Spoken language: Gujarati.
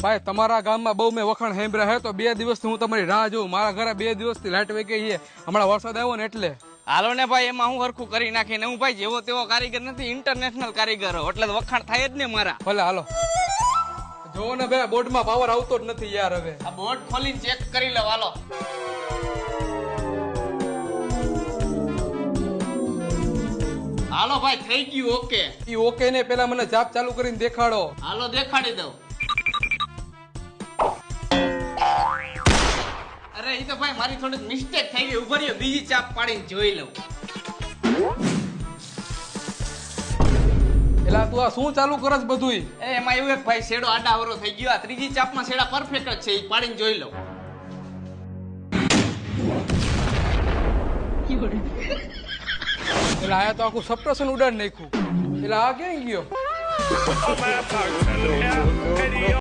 ભાઈ તમારા ગામમાં બહુ મેં વખાણ સાંભળ્યા હે તો 2 દિવસથી હું તમારી રાહ જોઉં. મારા ઘરે 2 દિવસથી લાઈટ વહી ગઈ છે. હમણાં વરસાદ આવ્યો ને એટલે. હાલો ને ભાઈ, એમાં હું હરખું કરી નાખીને હું ભાઈ જેવો તેવો કારીગર નથી, ઇન્ટરનેશનલ કારીગર હો, એટલે તો વખાણ થાય જ ને મારા. ભલે હાલો. જોવો ને ભાઈ બોર્ડમાં પાવર આવતો જ નથી યાર. હવે આ બોર્ડ ખોલીને ચેક કરી લો. હાલો હાલો ભાઈ, થઈ ગયું ઓકે. ઈ ઓકે ને પેલા મને ચાપ ચાલુ કરીને દેખાડો. હાલો દેખાડી દઉં. અરે એ તો ભાઈ મારી થોડીક મિસ્ટેક થઈ ગઈ. ઉભા રહ્યો, બીજી ચાપ પાડીને જોઈ લઉં. એલા તું આ શું ચાલુ કરસ બધુંય? એમાં એવું એક ભાઈ શેડો આડા અવરો થઈ ગયો. આ ત્રીજી ચાપમાં શેડા પરફેક્ટ જ છે, એ પાડીને જોઈ લઉં. એલા આ તો આખું સપ્રેશન ઉડાડ નાખ્યું. એલા આ ક્યાં ગયો?